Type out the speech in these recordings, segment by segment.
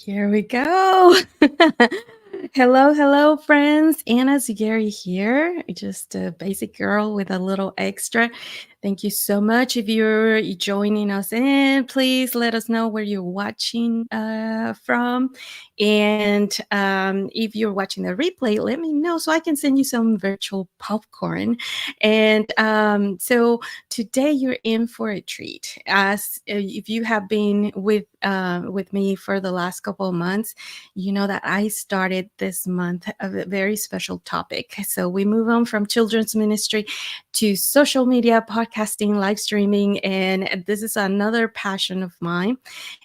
Here we go. Hello, hello, friends. Anna Zugari here, just a basic girl with a little extra. Thank you so much. If you're joining us in, please let us know where you're watching from. And if you're watching the replay, let me know so I can send you some virtual popcorn. And so today you're in for a treat. As if you have been with me for the last couple of months, you know that I started this month a very special topic. So we move on from children's ministry to social media, podcasting, live streaming, and this is another passion of mine.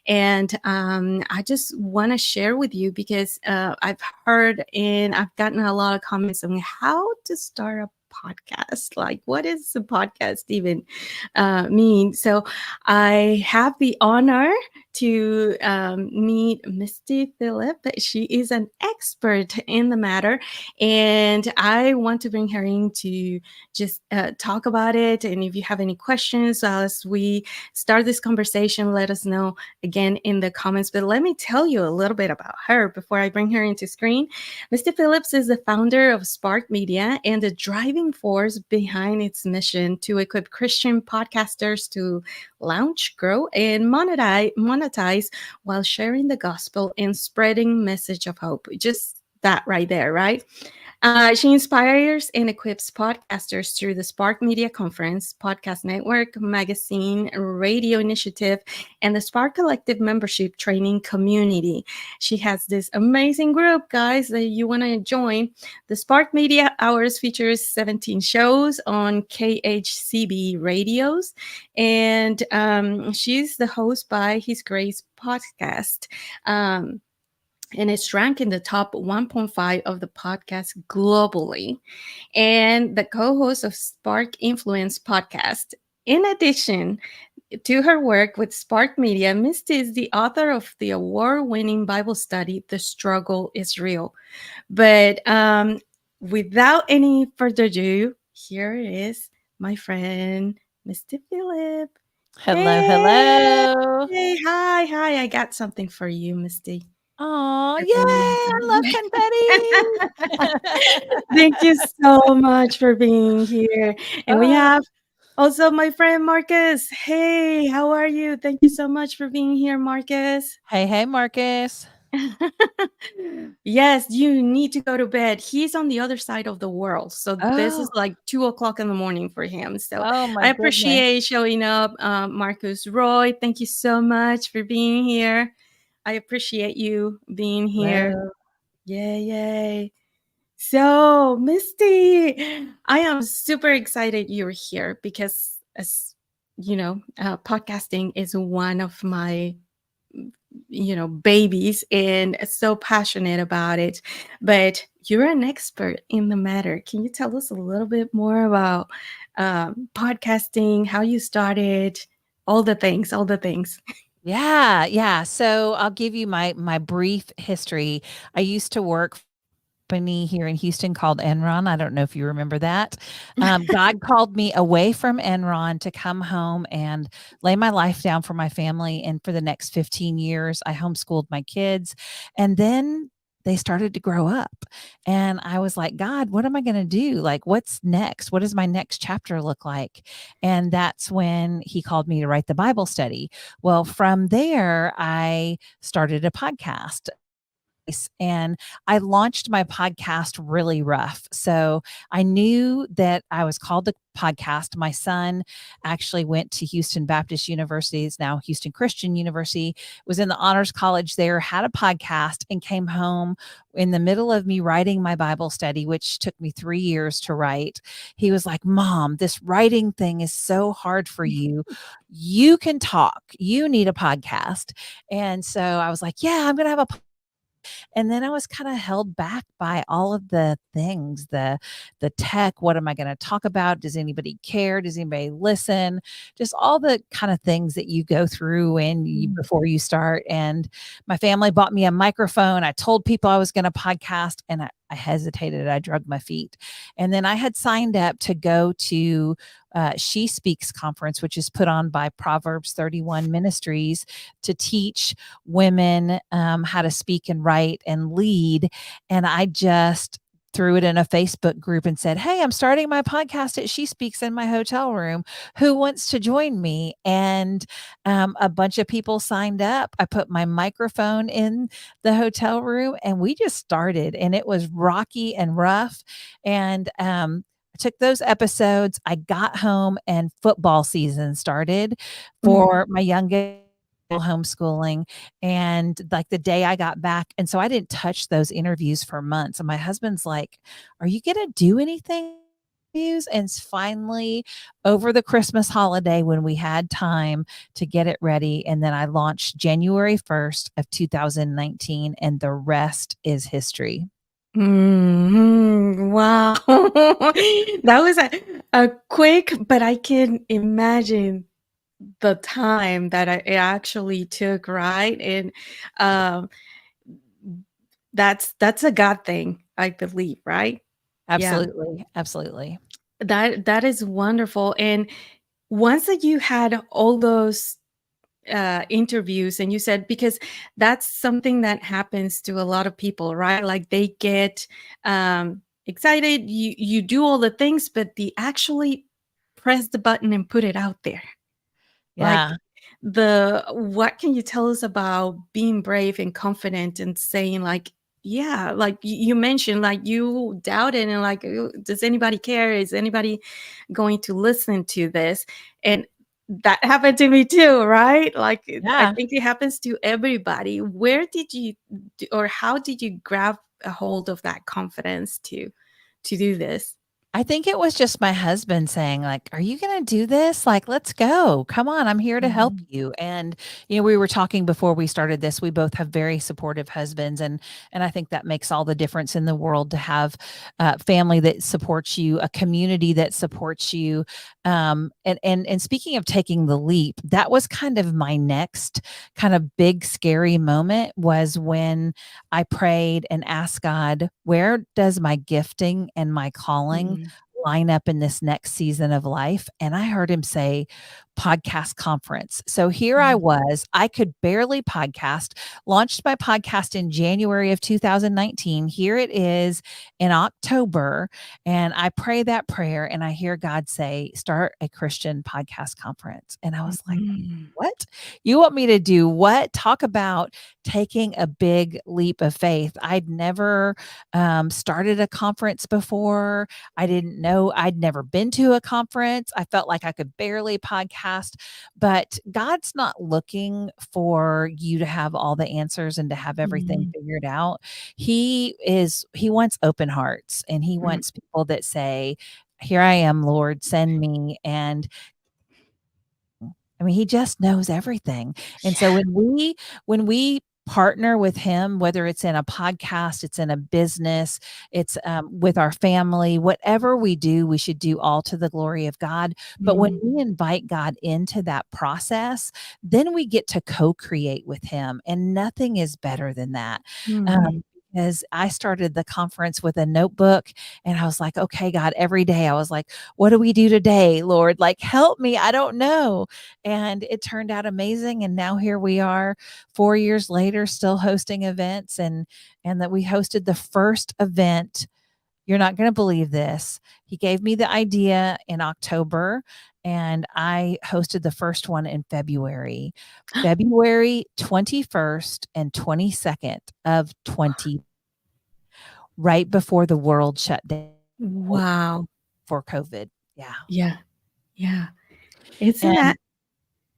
And I just want to share with you because I've heard and I've gotten a lot of comments on how to start a podcast. Like, what does a podcast even mean? So I have the honor to meet Misty Phillip. She is an expert in the matter, and I want to bring her in to just talk about it. And if you have any questions as we start this conversation, let us know again in the comments. But let me tell you a little bit about her before I bring her into screen. Misty Phillips is the founder of Spark Media and the driving force behind its mission to equip Christian podcasters to launch, grow, and monetize while sharing the gospel and spreading message of hope. Just that right there, right? She inspires and equips podcasters through the Spark Media Conference, Podcast Network, Magazine, Radio Initiative, and the Spark Collective membership training community. She has this amazing group, guys, that you want to join. The Spark Media Hours features 17 shows on KHCB radios, and she's the host by His Grace podcast. And it's ranked in the top 1.5 of the podcast globally, and the co-host of Spark Influence podcast. In addition to her work with Spark Media, Misty is the author of the award-winning Bible study, The Struggle is Real. But without any further ado, here is my friend, Misty Phillip. Hello, Hey, hello. hi. I got something for you, Misty. Oh, For yay! being I love here. confetti. Thank you so much for being here. And we Oh, have also my friend Marcus. Hey, how are you? Thank you so much for being here, Marcus. hey, Marcus. Yes, you need to go to bed. He's on the other side of the world. So this is Oh, like 2 o'clock in the morning for him. So oh my I goodness. appreciate showing up, Marcus Roy. Thank you so much for being here. I appreciate you being here. Hello. Yay. So, Misty, I am super excited you're here because, as you know, podcasting is one of my, babies, and so passionate about it. But you're an expert in the matter. Can you tell us a little bit more about podcasting, how you started, all the things, all the things? Yeah. So I'll give you my brief history. I used to work for a company here in Houston called Enron. I don't know if you remember that. God called me away from Enron to come home and lay my life down for my family. And for the next 15 years, I homeschooled my kids. And then they started to grow up. And I was like, God, what am I going to do? Like, what's next? What does my next chapter look like? And that's when he called me to write the Bible study. Well, from there, I started a podcast and I launched my podcast really rough. So I knew that I was called to podcast. My son actually went to Houston Baptist University, is now Houston Christian University, was in the honors college there, had a podcast, and came home in the middle of me writing my Bible study, which took me 3 years to write. He was like, Mom, this writing thing is so hard for you. You can talk. You need a podcast. And so I was like, yeah, I'm going to have a and then I was kind of held back by all of the things, the tech, what am I going to talk about? Does anybody care? Does anybody listen? Just all the kind of things that you go through Mm. before you start. And my family bought me a microphone. I told people I was going to podcast and I I hesitated. I drug my feet. And then I had signed up to go to She Speaks conference, which is put on by Proverbs 31 Ministries to teach women how to speak and write and lead. And I just threw it in a Facebook group and said, "Hey, I'm starting my podcast at She Speaks in my hotel room. Who wants to join me?" And a bunch of people signed up. I put my microphone in the hotel room and we just started, and it was rocky and rough. And I took those episodes. I got home and football season started Mhm. for my youngest homeschooling, and like the day I got back, and so I didn't touch those interviews for months, and my husband's like, "Are you gonna do anything?" And finally, over the Christmas holiday when we had time to get it ready, and then I launched January 1st of 2019, and the rest is history. Wow. That was a quick, but I can imagine the time that it actually took, right? And um, that's a God thing, I believe, right? Yeah. Absolutely, absolutely. That is wonderful. And once that you had all those interviews, and you said, because that's something that happens to a lot of people, right? Like they get excited, you do all the things, but they actually press the button and put it out there. Like, Yeah. what can you tell us about being brave and confident and saying, like, yeah, like you mentioned, like you doubted and like, does anybody care? Is anybody going to listen to this? And that happened to me too, right? Like, I Yeah. think it happens to everybody. Where did you or how did you grab a hold of that confidence to do this? I think it was just my husband saying like, "Are you gonna do this? Like, let's go. Come on, I'm here to help Mhm. you." And, we were talking before we started this, we both have very supportive husbands, and I think that makes all the difference in the world to have family that supports you, a community that supports you. And speaking of taking the leap, that was kind of my next kind of big scary moment was when I prayed and asked God, "Where does my gifting and my calling Mhm. line up in this next season of life?" And I heard him say podcast conference. So here I Mhm. was, I could barely podcast, launched my podcast in January of 2019. Here it is in October. And I pray that prayer and I hear God say, "Start a Christian podcast conference." And I was like, Mhm. "What? You want me to do what?" Talk about taking a big leap of faith. I'd never started a conference before. I didn't know, I'd never been to a conference. I felt like I could barely podcast, but God's not looking for you to have all the answers and to have everything Mhm. figured out. He wants open hearts, and he wants people that say, "Here I am, Lord, send me." And I mean, he just knows everything. And so Yeah. when we partner with him, whether it's in a podcast, it's in a business, it's with our family, whatever we do, we should do all to the glory of God. But when Mhm. we invite God into that process, then we get to co-create with him, and nothing is better than that. Um, Mhm. because I started the conference with a notebook, and I was like, "Okay, God," every day I was like, "What do we do today, Lord? Like, help me. I don't know." And it turned out amazing, and now here we are 4 years later still hosting events, and that we hosted the first event. You're not gonna believe this. He gave me the idea in October, and I hosted the first one in February. February 21st and 22nd of 20, right before the world shut down Wow. for COVID. Yeah, Yeah. Yeah. Isn't and that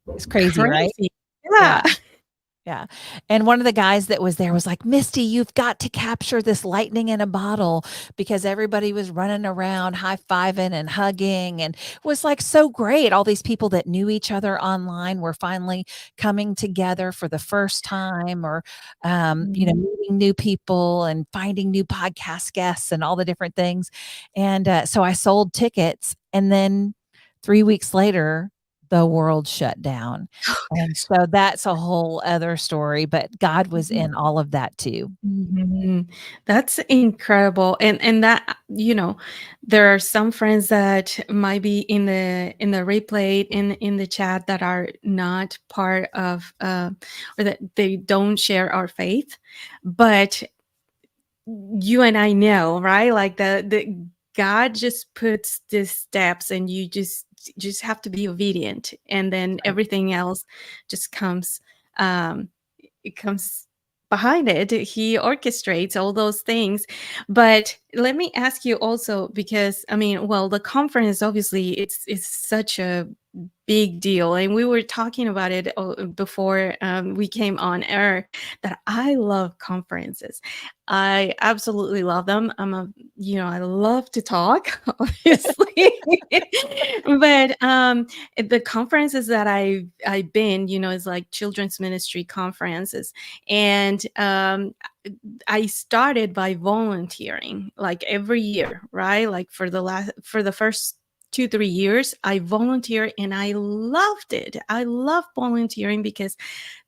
it's crazy, right? crazy? Yeah. Yeah. Yeah, and one of the guys that was there was like, "Misty, you've got to capture this lightning in a bottle," because everybody was running around high-fiving and hugging, and it was, like, so great. All these people that knew each other online were finally coming together for the first time, or, Mhm. meeting new people and finding new podcast guests and all the different things, and, so I sold tickets, and then 3 weeks later, the world shut down. Oh And gosh. so that's a whole other story, but God was in all of that too. Mhm. That's incredible, and that there are some friends that might be in the replay in the chat that are not part of, or that they don't share our faith, but you and I know, right? Like the God just puts these steps, and you just have to be obedient, and then Right. everything else just comes. Um, it comes behind it. He orchestrates all those things. But let me ask you also, because I mean, well, the conference obviously it's such a big deal, and we were talking about it before we came on air, that I love conferences. I absolutely love them. I love to talk, obviously. But the conferences that I've been, is like children's ministry conferences, and I started by volunteering like every year, right? Like for the first 2 3 years, I volunteer, and I loved it. I love volunteering because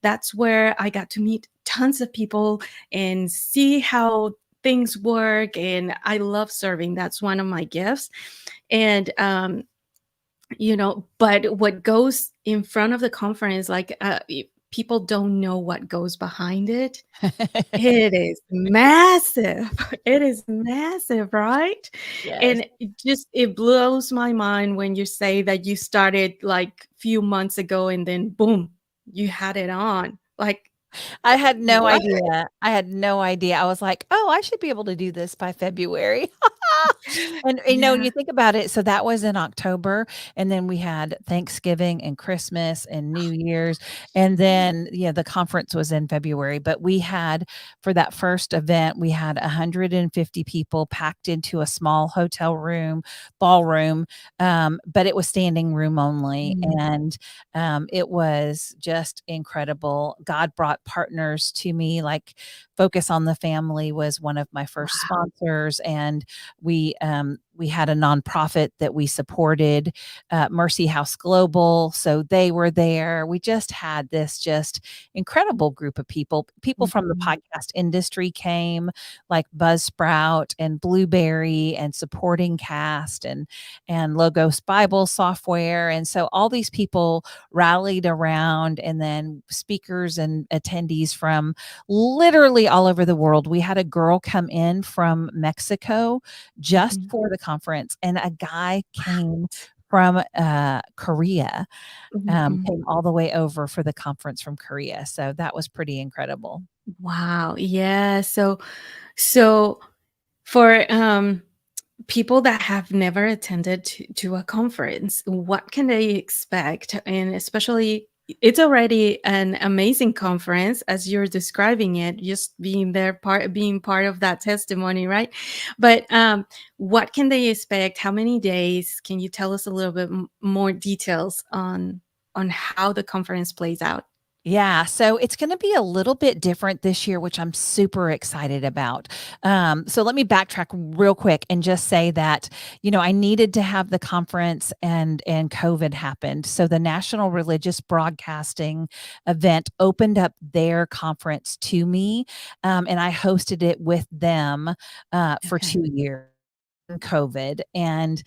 that's where I got to meet tons of people and see how things work. And I love serving. That's one of my gifts. And but what goes in front of the conference, like, people don't know what goes behind it. It is massive. It is massive, right? Yes. And it blows my mind when you say that you started like few months ago, and then boom, you had it on. Like, I had no what? idea. I had no idea. I was like, "Oh, I should be able to do this by February." And, Yeah. you think about it, so that was in October, and then we had Thanksgiving and Christmas and New Year's, and then, the conference was in February, but we had for that first event, we had 150 people packed into a small hotel room, ballroom, but it was standing room only, Mm, and it was just incredible. God brought partners to me, like Focus on the Family was one of my first wow. sponsors, and we had a nonprofit that we supported, Mercy House Global, so they were there. We just had this just incredible group of people. People from the Mhm. podcast industry came, like Buzzsprout and Blueberry and Supporting Cast and Logos Bible Software, and so all these people rallied around, and then speakers and attendees from literally all over the world. We had a girl come in from Mexico just Mhm. for the conference, and a guy came from Korea, Mhm. came all the way over for the conference from Korea. So that was pretty incredible. Wow. Yeah. So for people that have never attended to a conference, what can they expect? And especially, it's already an amazing conference as you're describing it, just being part of that testimony, right? But what can they expect? How many days? Can you tell us a little bit more details on how the conference plays out? Yeah, so it's gonna be a little bit different this year, which I'm super excited about. So let me backtrack real quick and just say that, I needed to have the conference and COVID happened. So the National Religious Broadcasting event opened up their conference to me, and I hosted it with them for Okay. 2 years. COVID and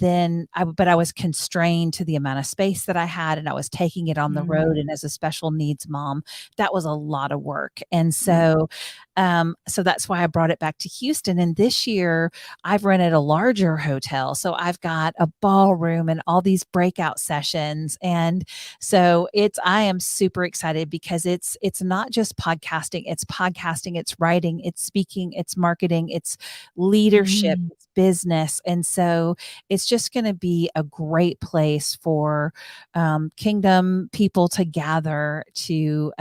then I was constrained to the amount of space that I had, and I was taking it on the road, Mm, and as a special needs mom, that was a lot of work, and mm, so that's why I brought it back to Houston, and this year, I've rented a larger hotel, so I've got a ballroom and all these breakout sessions, and so I am super excited because it's not just podcasting, it's writing, it's speaking, it's marketing, it's leadership, mm, it's business. And so it's just going to be a great place for kingdom people to gather to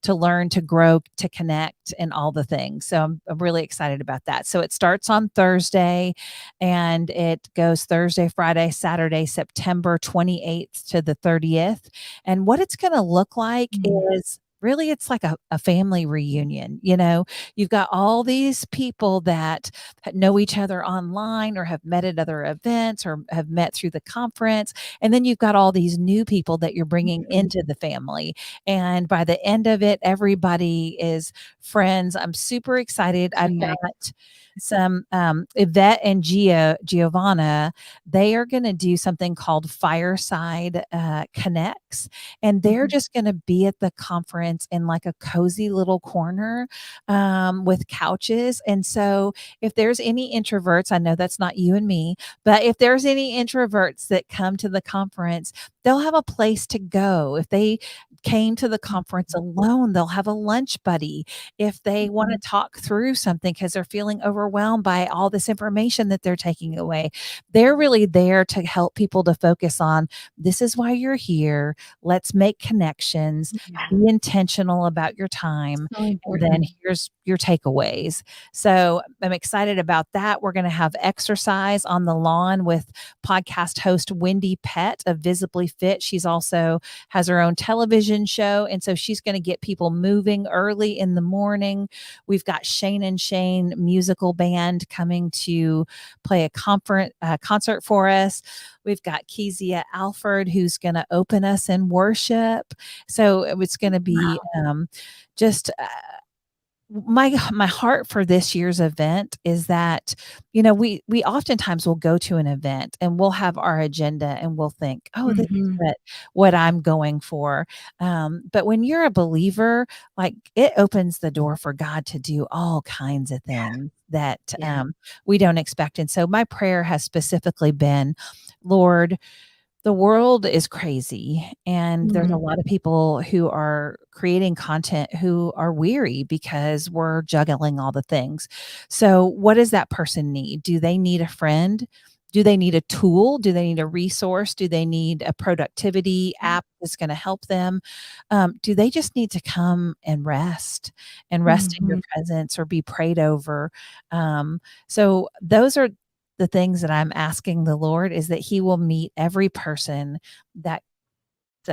learn, to grow, to connect, and all the things. So I'm really excited about that. So it starts on Thursday, and it goes Thursday, Friday, Saturday, September 28th to the 30th. And what it's going to look like mm. is really it's like a family reunion. You know, you've got all these people that know each other online or have met at other events or have met through the conference. And then you've got all these new people that you're bringing Mhm. into the family. And by the end of it, everybody is friends. I'm super excited. I've Okay. got some Yvette and Giovanna. They are going to do something called Fireside Connects, and they're Mhm. just going to be at the conference in like a cozy little corner with couches. And so, if there's any introverts, I know that's not you and me, but if there's any introverts that come to the conference, they'll have a place to go. If they came to the conference alone, they'll have a lunch buddy. If they want to Mhm. talk through something because they're feeling overwhelmed by all this information that they're taking away, they're really there to help people to focus on this is why you're here. Let's make connections, Yeah, be intentional about your time. so And then important. here's your takeaways. So I'm excited about that. We're going to have exercise on the lawn with podcast host Wendy Pett of Visibly Fit. She's also has her own television show. And so she's going to get people moving early in the morning. We've got Shane and Shane musical band coming to play a concert for us. We've got Kezia Alford, who's going to open us in worship. So it's going to be just my heart for this year's event is that, you know, we oftentimes will go to an event and we'll have our agenda and we'll think, oh, this is Mhm. what I'm going for. But when you're a believer, like it opens the door for God to do all kinds of things that Yeah. we don't expect. And so my prayer has specifically been, Lord, the world is crazy, and there's a Mhm. lot of people who are creating content who are weary because we're juggling all the things. So, what does that person need? Do they need a friend? Do they need a tool? Do they need a resource? Do they need a productivity app that's going to help them? Do they just need to come and rest in your Mhm. presence or be prayed over? So, those are the things that I'm asking the Lord is that he will meet every person that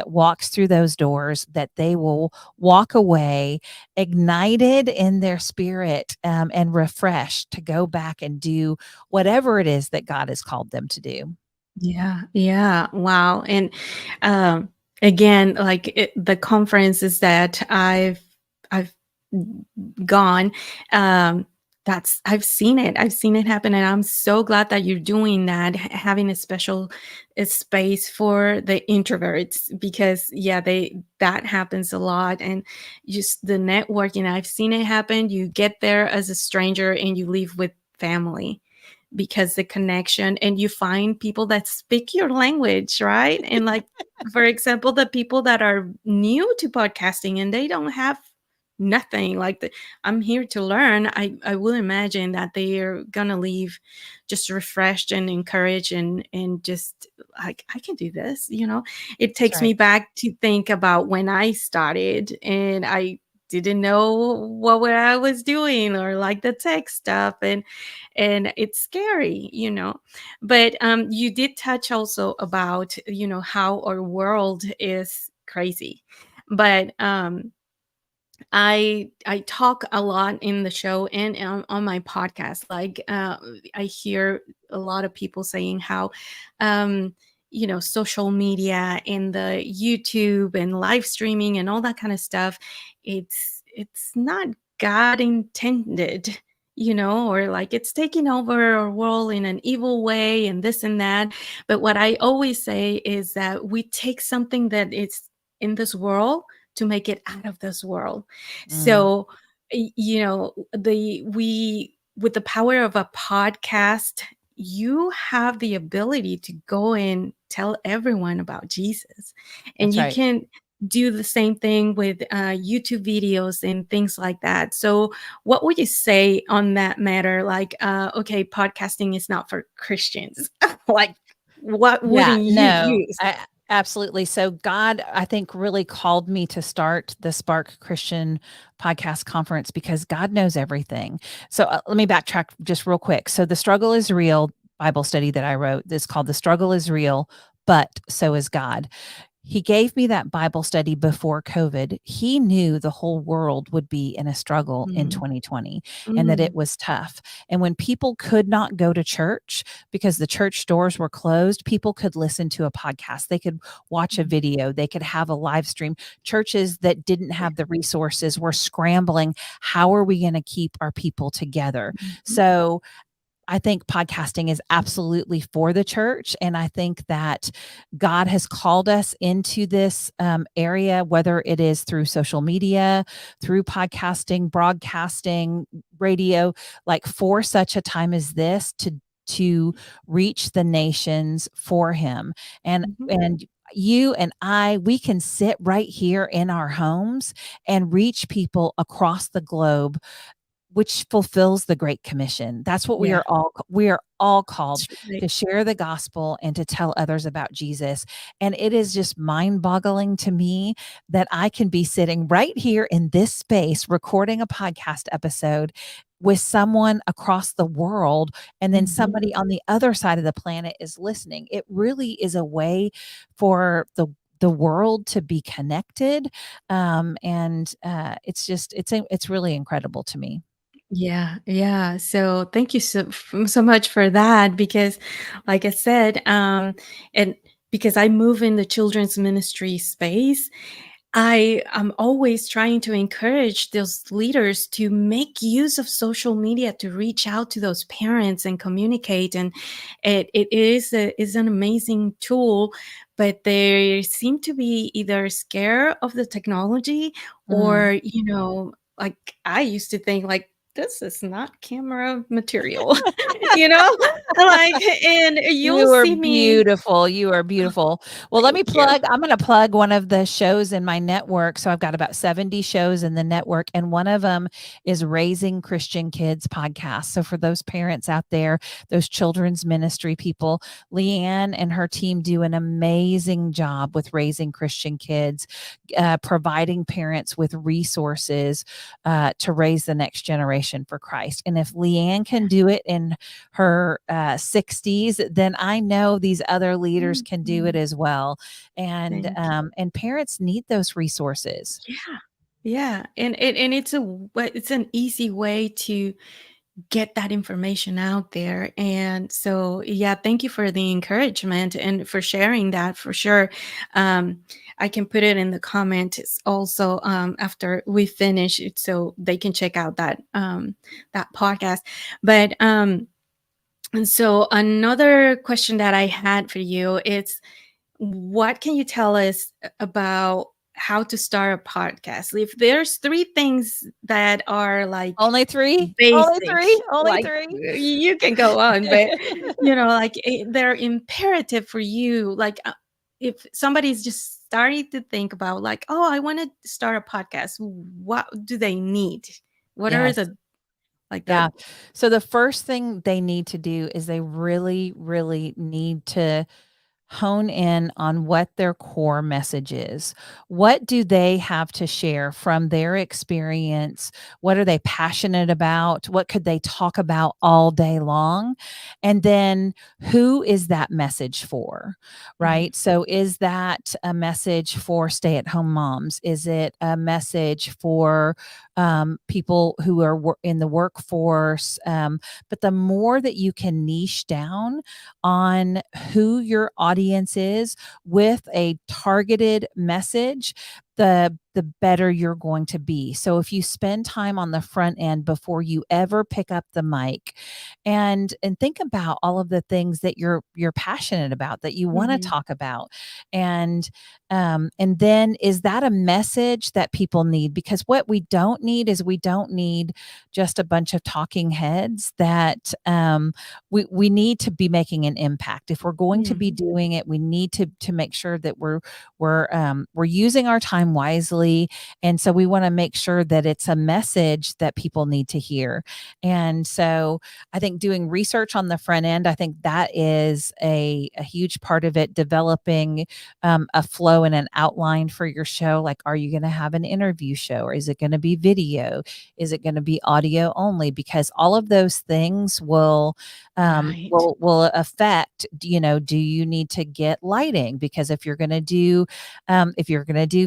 walks through those doors, that they will walk away ignited in their spirit, and refreshed to go back and do whatever it is that God has called them to do. Yeah, yeah, wow, and, um, again, like, the conferences that I've gone, um, that's I've seen it happen, and I'm so glad that you're doing that, having a special, space for the introverts because, yeah, that happens a lot, and just the networking, I've seen it happen, you get there as a stranger and you leave with family because the connection and you find people that speak your language, right? And like, for example, the people that are new to podcasting and they don't have nothing like I'm here to learn. I will imagine that they are gonna leave just refreshed and encouraged and just like I can do this, you know. It That's takes right. me back to think about when I started and I didn't know what I was doing or like the tech stuff and it's scary, you know. But you did touch also about, you know, how our world is crazy. But I talk a lot in the show and on my podcast. Like I hear a lot of people saying how, um, you know, social media and the YouTube and live streaming and all that kind of stuff, it's not God intended, you know, or like it's taking over our world in an evil way and this and that. But what I always say is that we take something that is in this world to make it out of this world. Mm, So, you know, the we with the power of a podcast, you have the ability to go and tell everyone about Jesus. And that's you right. can do the same thing with YouTube videos and things like that. So, what would you say on that matter? Like, okay, podcasting is not for Christians. Like, what Yeah, wouldn't you no, use? absolutely. So God, I think, really called me to start the Spark Christian podcast conference because God knows everything. So let me backtrack just real quick. So the struggle is real Bible study that I wrote is called The Struggle is Real, but so is God. he gave me that Bible study before COVID. He knew the whole world would be in a struggle in Mm. 2020 and that it Mm. was tough. And when people could not go to church because the church doors were closed, people could listen to a podcast. They could watch a Mm. video. They could have a live stream. Churches that didn't Yeah. have the resources were scrambling. How are we going to keep our people together? Mhm. So I think podcasting is absolutely for the church. And I think that God has called us into this area, whether it is through social media, through podcasting, broadcasting, radio, like for such a time as this to reach the nations for him. Mhm. And you and I, we can sit right here in our homes and reach people across the globe, which fulfills the Great Commission. That's what Yeah, we are all called that's right. to share the gospel and to tell others about Jesus. And it is just mind-boggling to me that I can be sitting right here in this space recording a podcast episode with someone across the world, and then Mhm. somebody on the other side of the planet is listening. It really is a way for the world to be connected, and it's really incredible to me. Yeah, yeah. So thank you so much for that because, like I said, and because I move in the children's ministry space, I am always trying to encourage those leaders to make use of social media to reach out to those parents and communicate. And is an amazing tool, but they seem to be either scared of the technology Mm. or, like I used to think like this is not camera material, you know, like, and you'll You are see me. beautiful, you are beautiful. Well, let me Thank you. plug I'm gonna plug one of the shows in my network. So I've got about 70 shows in the network, and one of them is Raising Christian Kids podcast. So for those parents out there, those children's ministry people, Leanne and her team do an amazing job with raising Christian kids, providing parents with resources, to raise the next generation for Christ. And if Leanne can do it in her 60s, then I know these other leaders can do it Mhm. as well. Thank you. And parents need those resources. Yeah. Yeah, and it's an easy way to get that information out there, and so, yeah, thank you for the encouragement and for sharing that for sure. Um, I can put it in the comments also, after we finish it so they can check out that podcast. But, and so another question that I had for you is what can you tell us about how to start a podcast? If there's 3 things that are, like, Only three? Only basic, three? Only like, three? you can go on, but, like, they're imperative for you, like, if somebody's just starting to think about, like, "Oh, I wanna start a podcast," what do they need? What are Yes. the like, Yeah. the So the first thing they need to do is they really, really need to hone in on what their core message is. What do they have to share from their experience? What are they passionate about? What could they talk about all day long? And then who is that message for? Mhm, Right? So is that a message for stay-at-home moms? Is it a message for people who are in the workforce? But the more that you can niche down on who your audience is with a targeted message, the better you're going to be. So if you spend time on the front end before you ever pick up the mic and think about all of the things that you're passionate about, that you want to mhm, talk about, and then is that a message that people need? Because what we don't need is we don't need just a bunch of talking heads that we need to be making an impact. If we're going to be mhm, doing it, we need to make sure that we're using our time wisely quickly. And so we want to make sure that it's a message that people need to hear. And so I think doing research on the front end, I think that is a huge part of it, developing a flow and an outline for your show. Like, are you going to have an interview show, or is it going to be video? Is it going to be audio only? Because all of those things Right. will affect, do you need to get lighting? Because if you're going to do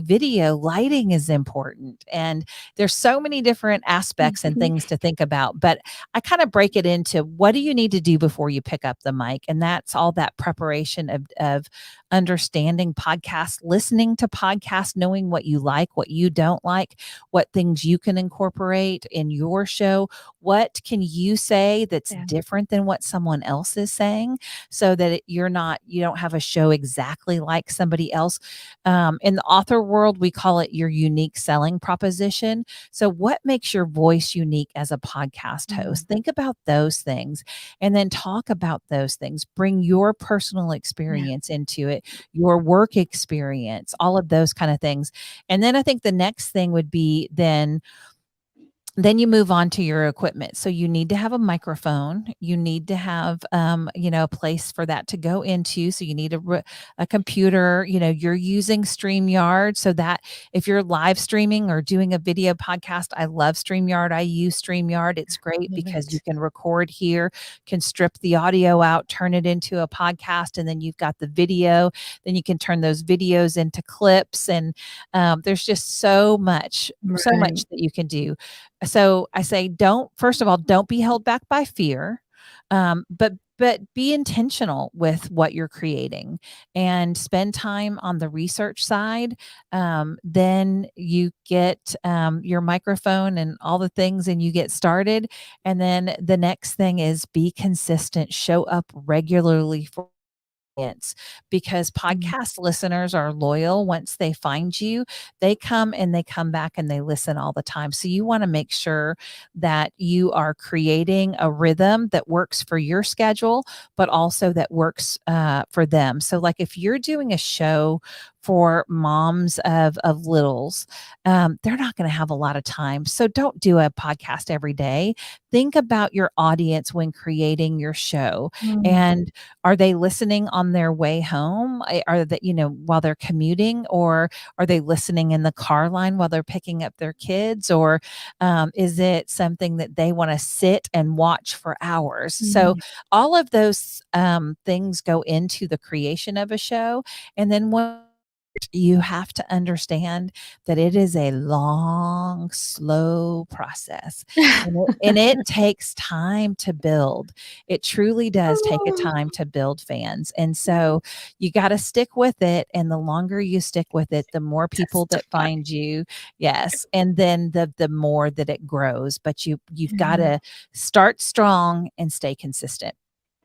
video, lighting is important. And there's so many different aspects and Mhm. things to think about. But I kind of break it into, what do you need to do before you pick up the mic? And that's all that preparation of understanding podcasts, listening to podcasts, knowing what you like, what you don't like, what things you can incorporate in your show. What can you say that's Yeah. different than what someone else is saying, so that you don't have a show exactly like somebody else. In the author world, we call it your unique selling proposition. So what makes your voice unique as a podcast Mm. host? Think about those things and then talk about those things. Bring your personal Yeah. experience into it, your work experience, all of those kind of things. And then I think the next thing would be, then you move on to your equipment. So you need to have a microphone. You need to have, a place for that to go into. So you need a computer. You're using StreamYard, so that if you're live streaming or doing a video podcast, I love StreamYard. I use StreamYard. It's great Love because you it. can record here, can strip the audio out, turn it into a podcast, and then you've got the video. Then you can turn those videos into clips, and there's just so Right. much that you can do. So I say, don't first of all, don't be held back by fear, but be intentional with what you're creating and spend time on the research side. Then you get your microphone and all the things, and you get started. And then the next thing is, be consistent, show up regularly for audience, because Mm. podcast listeners are loyal. Once they find you, they come and they come back and they listen all the time. So you want to make sure that you are creating a rhythm that works for your schedule, but also that works for them. So, like, if you're doing a show for moms of littles, they're not going to have a lot of time. So don't do a podcast every day. Think about your audience when creating your show. Mm. And are they listening on their way home? Are they, while they're commuting, or are they listening in the car line while they're picking up their kids? Or is it something that they want to sit and watch for hours? So Mm. all of those things go into the creation of a show. And then you have to understand that it is a long, slow process, and it takes time to build. It truly does take a Oh. time to build fans. And so you got to stick with it. And the longer you stick with it, the more people that Testify. find you. Yes. And then the more that it grows. But you've got Yeah. to start strong and stay consistent.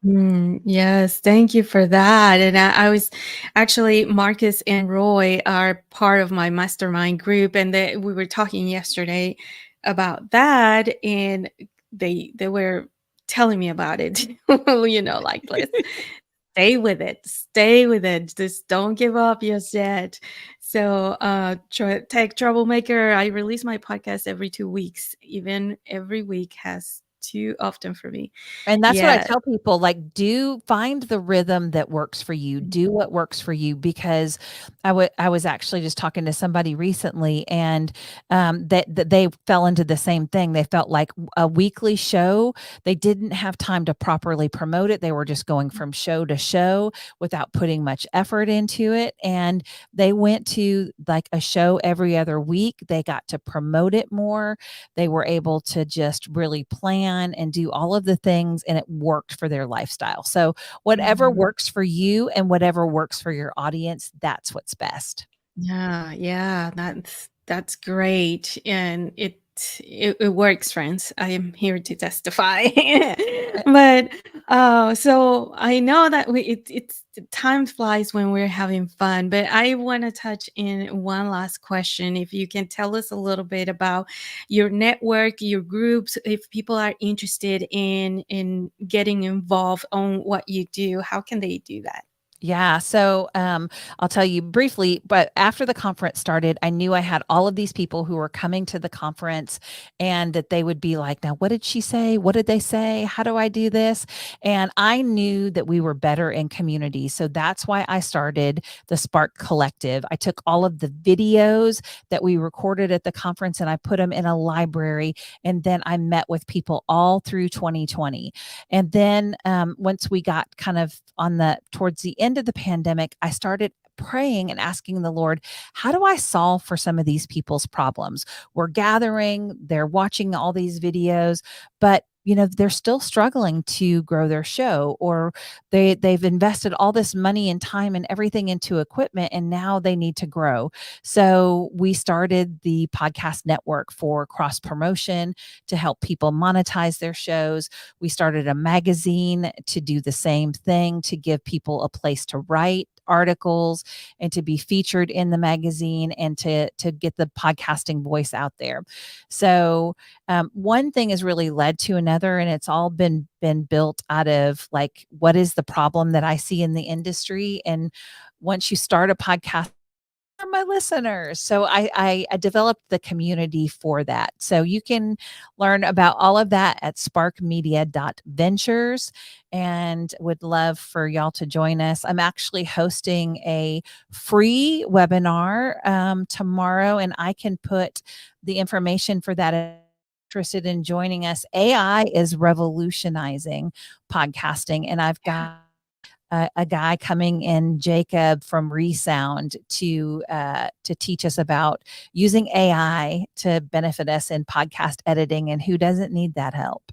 Yes, thank you for that. And I was actually, Marcus and Roy are part of my mastermind group, and we were talking yesterday about that, and they were telling me about it. Like, let's stay with it, just don't give up just yet. So, tech troublemaker, I release my podcast every 2 weeks. Even every week has too often for me. And that's what I Yeah. tell people, like, do find the rhythm that works for you. Do what works for you, because I was actually just talking to somebody recently, and that they fell into the same thing. They felt like a weekly show, they didn't have time to properly promote it. They were just going from show to show without putting much effort into it. And they went to like a show every other week. They got to promote it more. They were able to just really plan and do all of the things, and it worked for their lifestyle. So whatever Mhm. works for you and whatever works for your audience, that's what's best. Yeah, yeah, that's great, and it works, friends. I am here to testify. But so I know that it's time flies when we're having fun. But I want to touch in one last question. If you can tell us a little bit about your network, your groups, if people are interested in getting involved on what you do, how can they do that? Yeah. So I'll tell you briefly, but after the conference started, I knew I had all of these people who were coming to the conference and that they would be like, now, what did she say? What did they say? How do I do this? And I knew that we were better in community. So that's why I started the Spark Collective. I took all of the videos that we recorded at the conference and I put them in a library. And then I met with people all through 2020. And then once we got kind of on the towards the end of the pandemic, I started praying and asking the Lord, how do I solve for some of these people's problems? We're gathering, they're watching all these videos, but they're still struggling to grow their show, or they've invested all this money and time and everything into equipment and now they need to grow. So we started the podcast network for cross promotion to help people monetize their shows. We started a magazine to do the same thing, to give people a place to write articles and to be featured in the magazine and to get the podcasting voice out there. So one thing has really led to another, and it's all been built out of like, what is the problem that I see in the industry? And once you start a podcast, are my listeners. So I developed the community for that. So you can learn about all of that at sparkmedia.ventures, and would love for y'all to join us. I'm actually hosting a free webinar tomorrow, and I can put the information for that interested in joining us. AI is revolutionizing podcasting, and I've got a guy coming in, Jacob from Resound, to teach us about using AI to benefit us in podcast editing, and who doesn't need that help?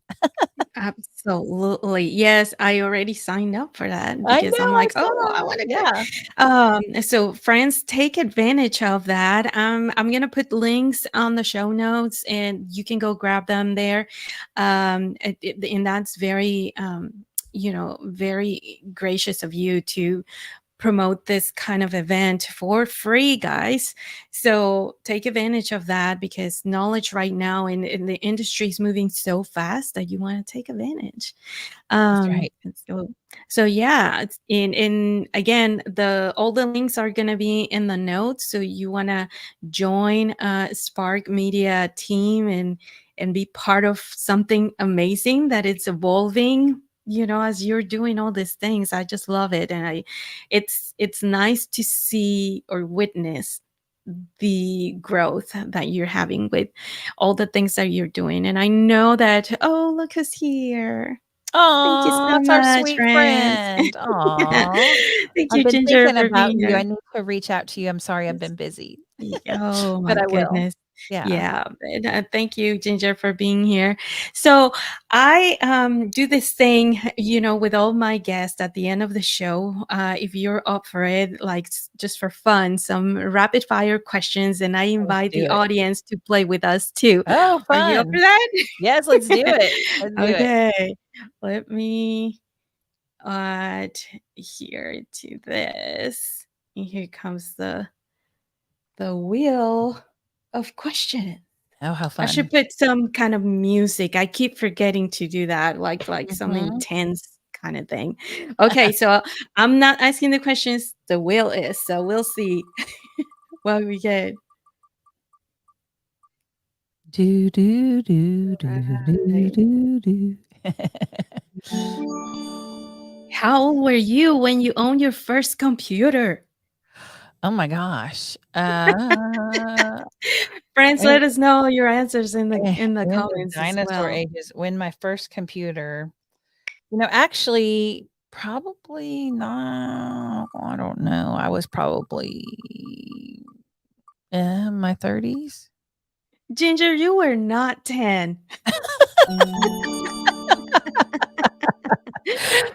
Absolutely. Yes, I already signed up for that I because I'm know, I like, "Oh, I saw. wanna go." Yeah, So friends, take advantage of that. I'm gonna put links on the show notes, and you can go grab them there. And that's very, very gracious of you to promote this kind of event for free, guys. So take advantage of that because knowledge right now in the industry is moving so fast that you want to take advantage. that's right. And so yeah, in again, the all the links are gonna be in the notes. So you wanna join Spark Media team and be part of something amazing that it's evolving, as you're doing all these things. I just love it. And it's nice to see or witness the growth that you're having with all the things that you're doing. And I know that, oh, look who's here. Thank you Oh, so that's our much, sweet friends. friend. Aw. Thank I've you, been Ginger, thinking for about being you. here. I need to reach out to you. I'm sorry I've Yes. been busy, Oh but my I will. goodness. Yeah. Yeah. And, thank you, Ginger, for being here. So I do this thing, with all my guests at the end of the show. If you're up for it, like just for fun, some rapid fire questions, and I Let's invite do the it. audience to play with us too. Oh, Are you up for fun. that? Yes, let's do it. Let's do it. Okay. Let me add here to this. And here comes the wheel of questions. Oh, how I should fun. put some kind of music. I keep forgetting to do that, like some Mhm. intense kind of thing. Okay, so I'm not asking the questions. The wheel is. So we'll see what we get. Do, do, do, do, do, Right. do, do. How old were you when you owned your first computer? Oh my gosh. Friends, In let us know your answers in the in the comments as dinosaur well. ages, when my first computer, actually, probably not, I don't know. I was probably in my 30s. Ginger, you were not 10.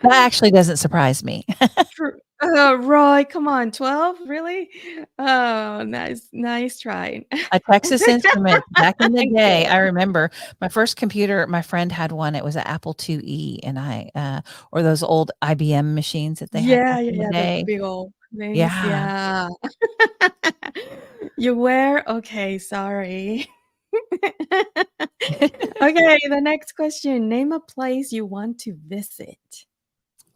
That actually doesn't surprise me. Roy, come on, 12? Really? Oh, nice try. A Texas Instruments back in the day, Okay. I remember my first computer, my friend had one, it was an Apple IIe, and or those old IBM machines that they had Yeah, back yeah, in the yeah, the day. big old things, Yeah. yeah. You were? Okay, sorry. Okay, the next question. Name a place you want to visit.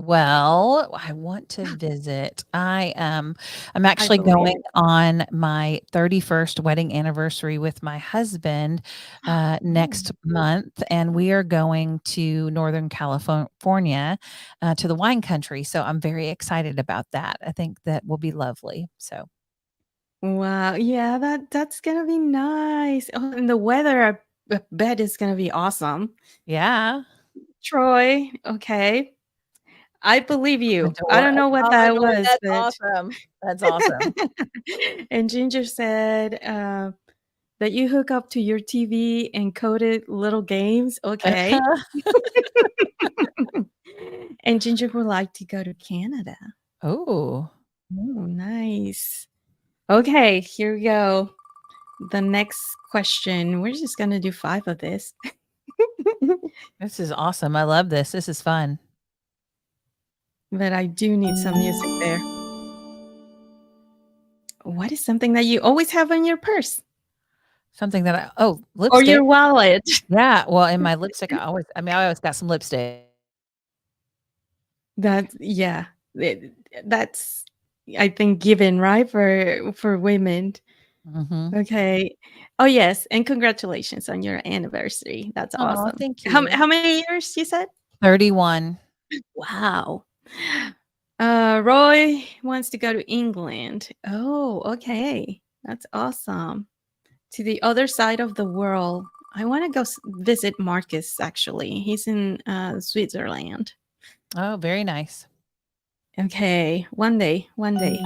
Well, I want to visit. I'm I actually believe going it. on my 31st wedding anniversary with my husband, Oh, next month, and we are going to Northern California, to the wine country, so I'm very excited about that. I think that will be lovely, so wow. Yeah, that's gonna be nice. Oh, and the weather, I bet is gonna be awesome. yeah. Troy, okay. I believe you. I Adore don't know what oh, that adore was, that's but awesome. That's awesome. and Ginger said, that you hook up to your TV and coded little games. Okay. And Ginger would like to go to Canada. Oh, Oh, nice. Okay, here we go. The next question. We're just gonna do 5 of this. this is awesome, I love this, this is fun. But I do need some music there. What is something that you always have in your purse Something that I oh, or lipstick. your wallet? Yeah, well, in my lipstick, I always got some lipstick. That yeah, that's I think given, right, for women. Mhm. Okay. Oh, yes, and congratulations on your anniversary. That's Aw, awesome. thank How you. many years you said? 31. Wow. Roy wants to go to England. Oh, okay. That's awesome. To the other side of the world. I wanna go visit Marcus, actually. He's in, Switzerland. Oh, very nice. Okay, one day, one day.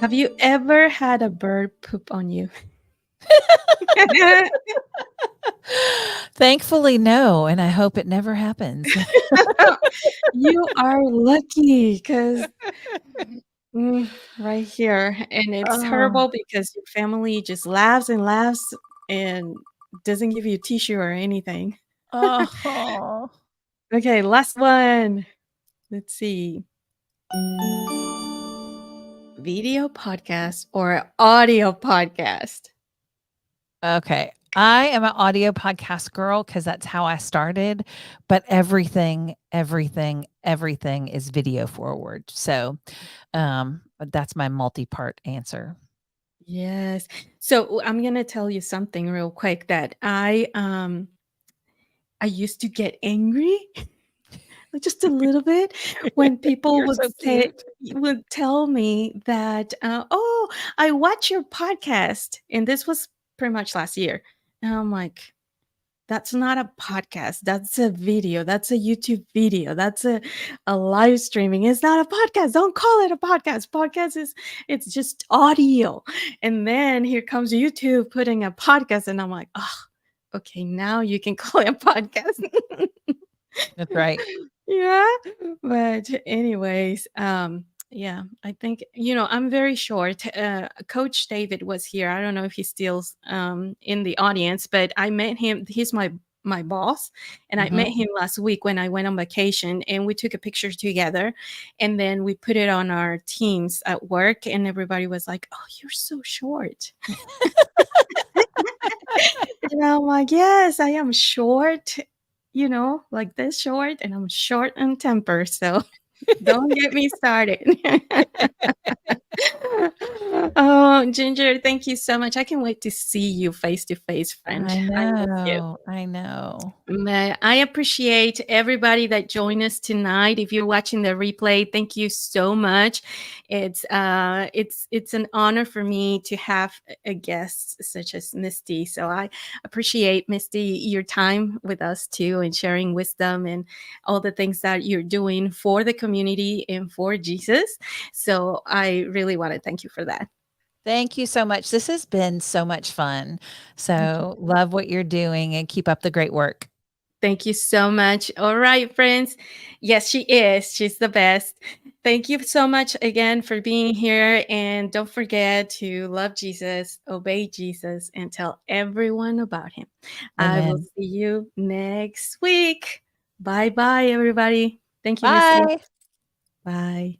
Have you ever had a bird poop on you? Thankfully, no, and I hope it never happens. You are lucky 'cause right here, and it's Oh. terrible because your family just laughs and laughs and doesn't give you a tissue or anything. Oh. Okay, last one. Let's see. Video podcast or audio podcast? Okay. I am an audio podcast girl because that's how I started, but everything is video forward. So, that's my multi-part answer. Yes. So, I'm gonna tell you something real quick that I used to get angry just a little bit when people You're so say cute. would tell me that, "Oh, I watch your podcast," and this was pretty much last year, and I'm like, "That's not a podcast, that's a video, that's a YouTube video, that's a live streaming, it's not a podcast, don't call it a podcast, podcast is it's just audio," and then here comes YouTube putting a podcast, and I'm like, "Oh, okay, now you can call it a podcast." That's right. Yeah, but anyways, yeah, I think, I'm very short. Coach David was here. I don't know if he's still in the audience, but I met him. He's my boss, and I met Mhm. him last week when I went on vacation, and we took a picture together, and then we put it on our teams at work, and everybody was like, "Oh, you're so short." And I'm like, "Yes, I am short, like this short, and I'm short on temper, so don't get me started." Oh, Ginger, thank you so much. I can't wait to see you face to face, friend. I I miss you. know, I know. But I appreciate everybody that joined us tonight. If you're watching the replay, thank you so much. It's an honor for me to have a guest such as Misty. So I appreciate, Misty, your time with us too, and sharing wisdom and all the things that you're doing for the community and for Jesus. So I really want to thank you for that. Thank you so much. This has been so much fun. Thank you. So, love what you're doing and keep up the great work. Thank you so much. All right, friends. Yes, she is. She's the best. Thank you so much again for being here. And don't forget to love Jesus, obey Jesus, and tell everyone about him. I will Amen. see you next week. Bye bye, everybody. Thank you, Missy. Bye. Bye.